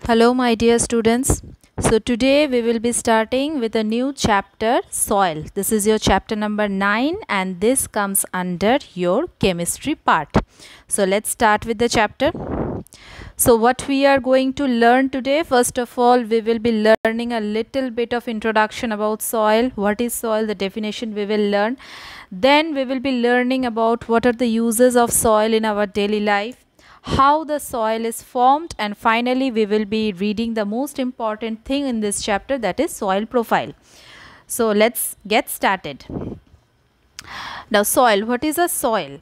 Hello, my dear students. So, today we will be starting with a new chapter, soil. This is your chapter number 9, and this comes under your chemistry part. So, let's start with the chapter. So, what we are going to learn today, first of all, we will be learning a little bit of introduction about soil. What is soil? The definition we will learn. Then, we will be learning about what are the uses of soil in our daily life, how the soil is formed, and finally we will be reading the most important thing in this chapter, that is soil profile. So let's get started. Now soil, what is a soil?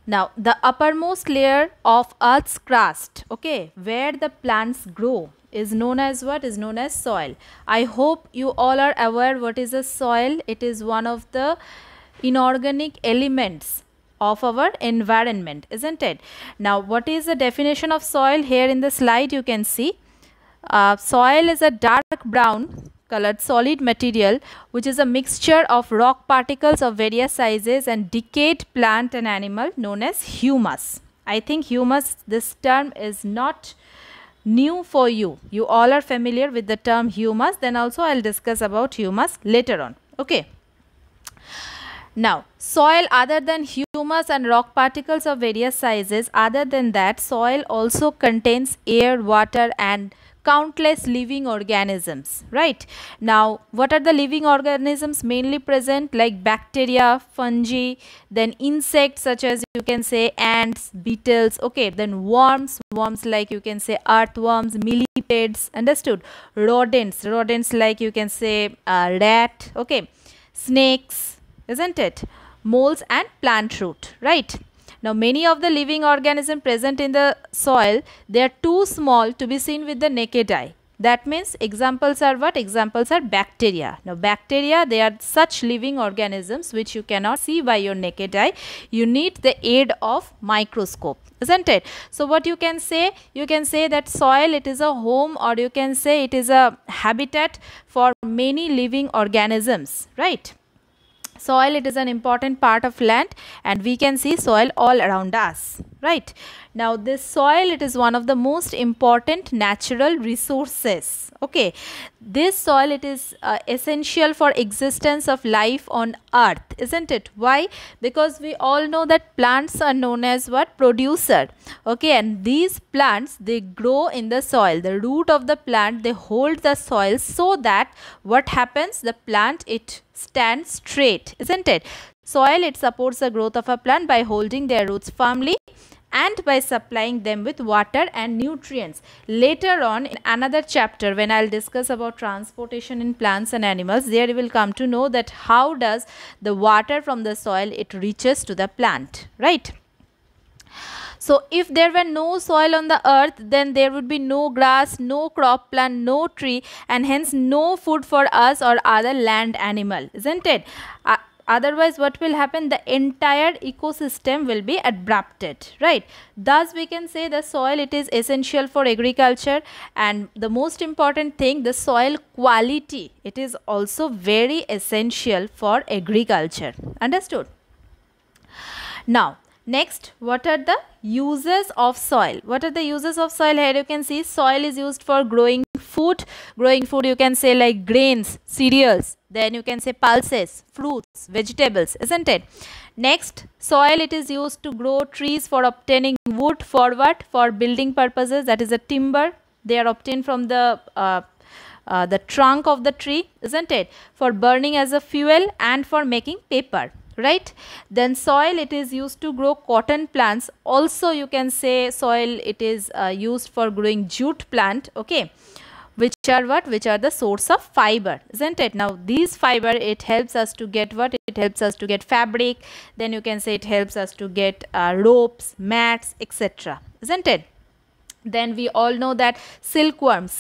Now the uppermost layer of earth's crust, okay, where the plants grow, is known as what? Is known as soil. I hope you all are aware what is a soil. It is one of the inorganic elements of our environment, isn't it? Now what is the definition of soil? Here in the slide you can see soil is a dark brown colored solid material which is a mixture of rock particles of various sizes and decayed plant and animal known as humus. I think humus, this term is not new for you. You all are familiar with the term humus. Then also I'll discuss about humus later on. Okay. Now, soil other than humus and rock particles of various sizes, other than that, soil also contains air, water and countless living organisms, right? Now, what are the living organisms mainly present? Like bacteria, fungi, then insects such as you can say ants, beetles, okay, then worms like you can say earthworms, millipedes, understood? Rodents like you can say rat, okay, snakes, isn't it? Moles and plant root, right? Now many of the living organisms present in the soil, they are too small to be seen with the naked eye. That means examples are what? Examples are bacteria. Now bacteria, they are such living organisms which you cannot see by your naked eye. You need the aid of microscope, isn't it? So what you can say? You can say that soil, it is a home, or you can say it is a habitat for many living organisms, right? Soil, it is an important part of land and we can see soil all around us, right? Now this soil, it is one of the most important natural resources, okay? This soil, it is essential for existence of life on earth, isn't it? Why? Because we all know that plants are known as what? Producer, okay? And these plants, they grow in the soil. The root of the plant, they hold the soil so that what happens? The plant, it stands straight, isn't it? Soil, it supports the growth of a plant by holding their roots firmly and by supplying them with water and nutrients. Later on in another chapter, when I'll discuss about transportation in plants and animals, there you will come to know that how does the water from the soil, it reaches to the plant, right? So if there were no soil on the earth, then there would be no grass, no crop plant, no tree, and hence no food for us or other land animal, isn't it? Otherwise, what will happen? The entire ecosystem will be abrupted, right? Thus, we can say the soil, it is essential for agriculture, and the most important thing, the soil quality, it is also very essential for agriculture. Understood? Now, next, what are the uses of soil? What are the uses of soil? Here you can see soil is used for growing food. Growing food, you can say like grains, cereals, then you can say pulses, fruits, vegetables, isn't it? Next, soil, it is used to grow trees for obtaining wood for what? For building purposes, that is a timber. They are obtained from the trunk of the tree, isn't it? For burning as a fuel and for making paper, right? Then soil, it is used to grow cotton plants. Also you can say soil, it is used for growing jute plant, okay, which are what? Which are the source of fiber, isn't it? Now these fiber, it helps us to get what? It helps us to get fabric. Then you can say it helps us to get ropes, mats, etc., isn't it? Then we all know that silkworm,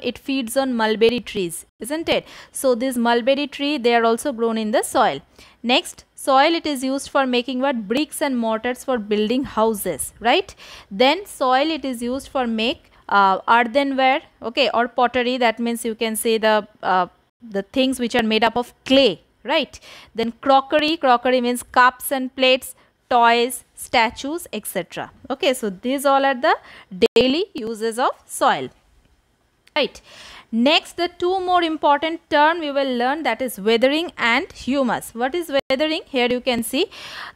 it feeds on mulberry trees, isn't it? So this mulberry tree, they are also grown in the soil. Next, soil, it is used for making what? Bricks and mortars for building houses, right? Then soil, it is used for make earthenware, okay, or pottery. That means you can say the things which are made up of clay, right? Then crockery means cups and plates, toys, statues, etc. Okay, so these all are the daily uses of soil. right? Next, the two more important term we will learn, that is weathering and humus. What is weathering? Here you can see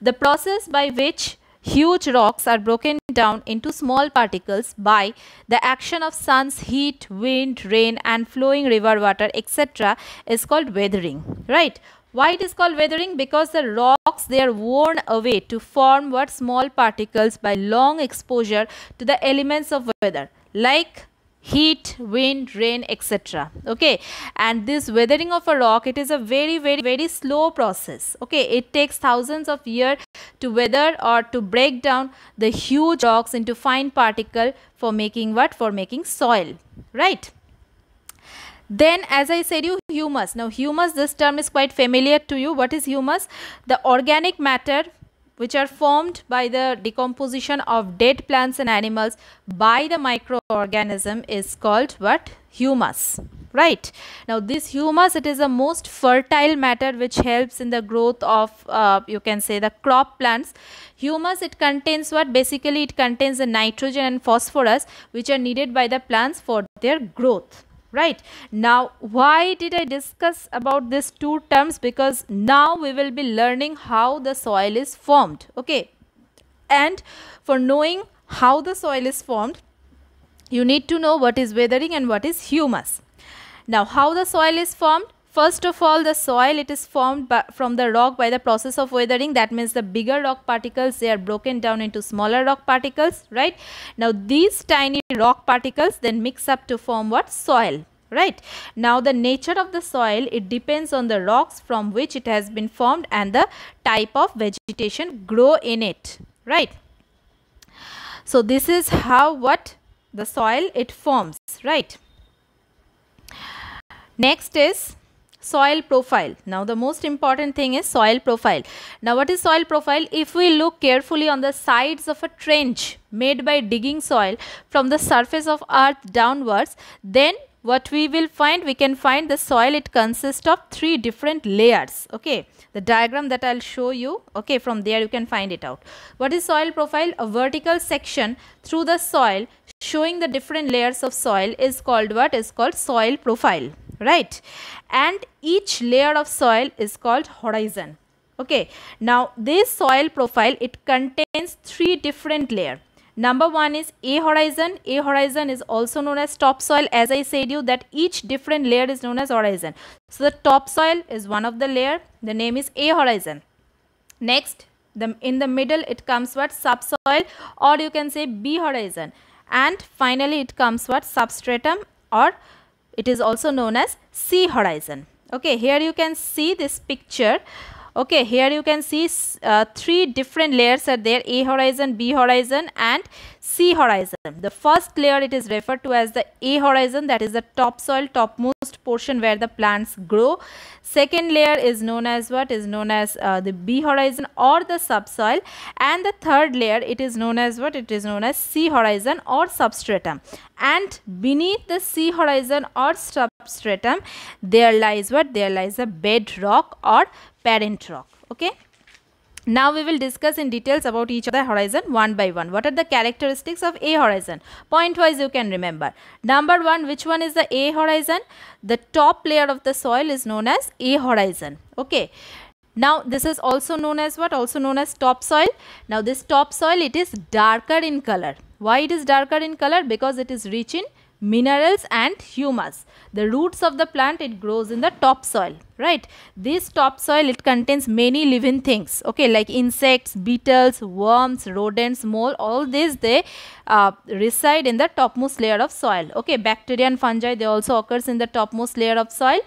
the process by which huge rocks are broken down into small particles by the action of sun's heat, wind, rain and flowing river water, etc. is called weathering, right? Why it is called weathering? Because the rocks, they are worn away to form what? Small particles by long exposure to the elements of weather like heat, wind, rain, etc. Okay, and this weathering of a rock, it is a very slow process. Okay, it takes thousands of years to weather or to break down the huge rocks into fine particle for making what? For making soil, right? Then, as I said you, humus. Now humus, this term is quite familiar to you. What is humus? The organic matter which are formed by the decomposition of dead plants and animals by the microorganism is called what? Humus, right? Now this humus, it is the most fertile matter which helps in the growth of you can say the crop plants. Humus, it contains what? Basically it contains the nitrogen and phosphorus which are needed by the plants for their growth. Right. Now, why did I discuss about these two terms? Because now we will be learning how the soil is formed. Okay. And for knowing how the soil is formed, you need to know what is weathering and what is humus. Now, how the soil is formed? First of all, the soil, it is formed from the rock by the process of weathering. That means the bigger rock particles, they are broken down into smaller rock particles, right? Now, these tiny rock particles then mix up to form what? Soil, right? Now, the nature of the soil, it depends on the rocks from which it has been formed and the type of vegetation grow in it, right? So, this is how what the soil it forms, right? Next is soil profile. Now the most important thing is soil profile. Now what is soil profile? If we look carefully on the sides of a trench made by digging soil from the surface of earth downwards, then what we will find, we can find the soil, it consists of three different layers. Okay, the diagram that I'll show you, okay, from there you can find it out. What is soil profile? A vertical section through the soil showing the different layers of soil is called what? Is called soil profile, right? And each layer of soil is called horizon. Okay, now this soil profile, it contains three different layers. Number one is A horizon. A horizon is also known as topsoil. As I said you that each different layer is known as horizon. So the topsoil is one of the layer. The name is A horizon. Next, in the middle it comes what? Subsoil, or you can say B horizon. And finally it comes what? Substratum, or it is also known as C horizon. Okay, here you can see this picture. Okay, here you can see three different layers are there: A horizon, B horizon and C horizon. The first layer, it is referred to as the A horizon, that is the topsoil, topmost portion where the plants grow. Second layer is known as what? Is known as the B horizon or the subsoil. And the third layer, it is known as what? It is known as C horizon or substratum. And beneath the C horizon or substratum, there lies what? There lies a bedrock or parent rock. Okay. Now we will discuss in details about each of the horizon one by one. What are the characteristics of A horizon? Point wise you can remember. Number one, which one is the A horizon? The top layer of the soil is known as A horizon. Okay. Now this is also known as what? Also known as topsoil. Now this topsoil, it is darker in color. Why it is darker in color? Because it is rich in minerals and humus. The roots of the plant, it grows in the topsoil, right? This topsoil, it contains many living things, okay, like insects, beetles, worms, rodents, mole, all these they reside in the topmost layer of soil. Okay, bacteria and fungi, they also occurs in the topmost layer of soil.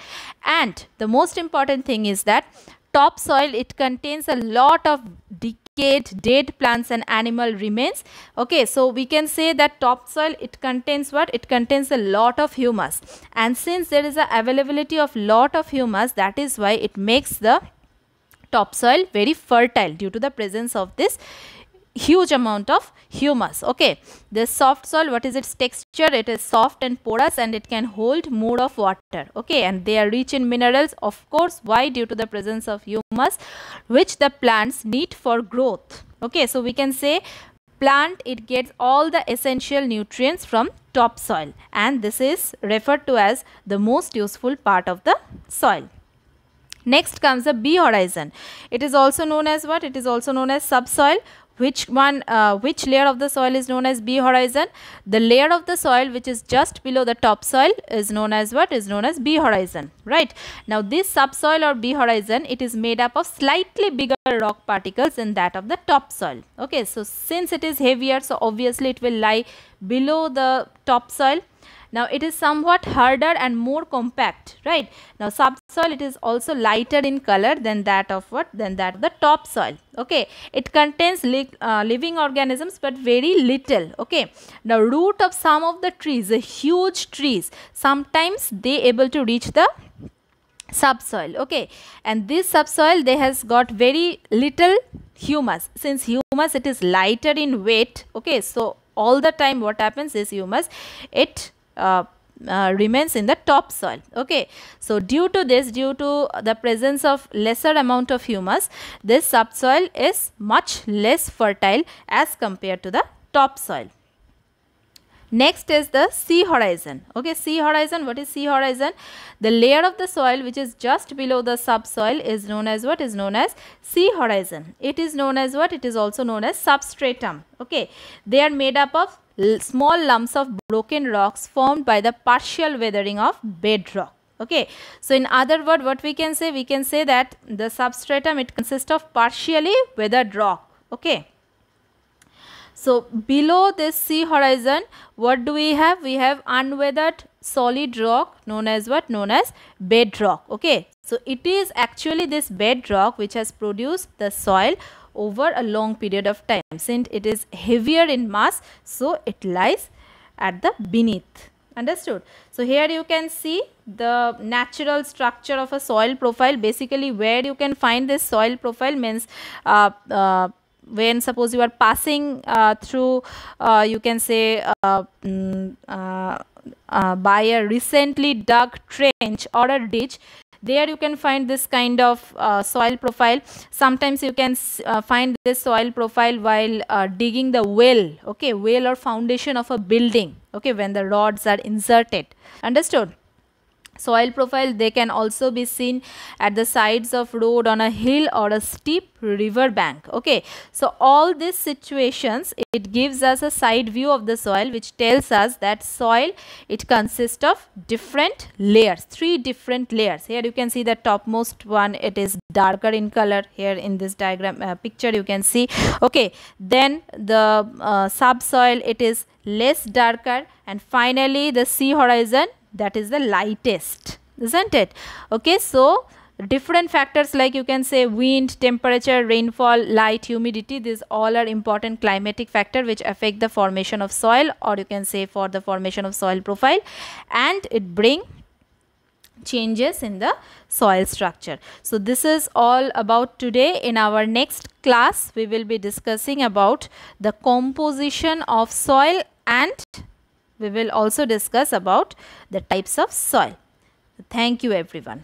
And the most important thing is that topsoil, it contains a lot of decayed, dead plants and animal remains. Okay, so we can say that topsoil, it contains what? It contains a lot of humus. And since there is a availability of lot of humus, that is why it makes the topsoil very fertile due to the presence of this huge amount of humus. Okay, the soft soil, what is its texture? It is soft and porous and it can hold more of water. Okay, and they are rich in minerals, of course. Why? Due to the presence of humus which the plants need for growth. Okay, so we can say plant, it gets all the essential nutrients from topsoil, and this is referred to as the most useful part of the soil. Next comes the B horizon. It is also known as what? It is also known as subsoil. Which layer of the soil is known as B horizon? The layer of the soil which is just below the topsoil is known as what? Is known as B horizon, right? Now this subsoil or B horizon, it is made up of slightly bigger rock particles than that of the topsoil. Okay, so since it is heavier, so obviously it will lie below the topsoil. Now it is somewhat harder and more compact, right? Now subsoil, it is also lighter in color than that of what? Than that of the topsoil. Okay, it contains living organisms but very little. Okay, the root of some of the trees, the huge trees, sometimes they able to reach the subsoil. Okay, and this subsoil, they has got very little humus. Since humus, it is lighter in weight. Okay, so all the time what happens is humus, it remains in the topsoil. Okay, so due to the presence of lesser amount of humus, this subsoil is much less fertile as compared to the topsoil. Next is the C horizon. Okay, C horizon. What is C horizon? The layer of the soil which is just below the subsoil is known as what? Is known as C horizon. It is known as what? It is also known as substratum. Okay, they are made up of small lumps of broken rocks formed by the partial weathering of bedrock. Okay, so in other words, what we can say? We can say that the substratum, it consists of partially weathered rock. Okay. So below this C horizon, what do we have? We have unweathered solid rock known as what? Known as bedrock. Okay, so it is actually this bedrock which has produced the soil over a long period of time. Since it is heavier in mass, so it lies at the beneath. Understood? So here you can see the natural structure of a soil profile. Basically, where you can find this soil profile means when suppose you are passing through, you can say by a recently dug trench or a ditch, there you can find this kind of soil profile. Sometimes you can find this soil profile while digging the well, okay, well or foundation of a building, okay, when the rods are inserted. Understood? Soil profile, they can also be seen at the sides of road, on a hill or a steep river bank. Okay, so all these situations, it gives us a side view of the soil which tells us that soil, it consists of different layers, 3 different layers. Here you can see the topmost one, it is darker in color. Here in this diagram picture you can see. Okay, then the subsoil, it is less darker, and finally the C horizon, that is the lightest, isn't it? Okay, so different factors like you can say wind, temperature, rainfall, light, humidity, these all are important climatic factor which affect the formation of soil, or you can say for the formation of soil profile, and it bring changes in the soil structure. So this is all about today. In our next class, we will be discussing about the composition of soil, and we will also discuss about the types of soil. Thank you everyone.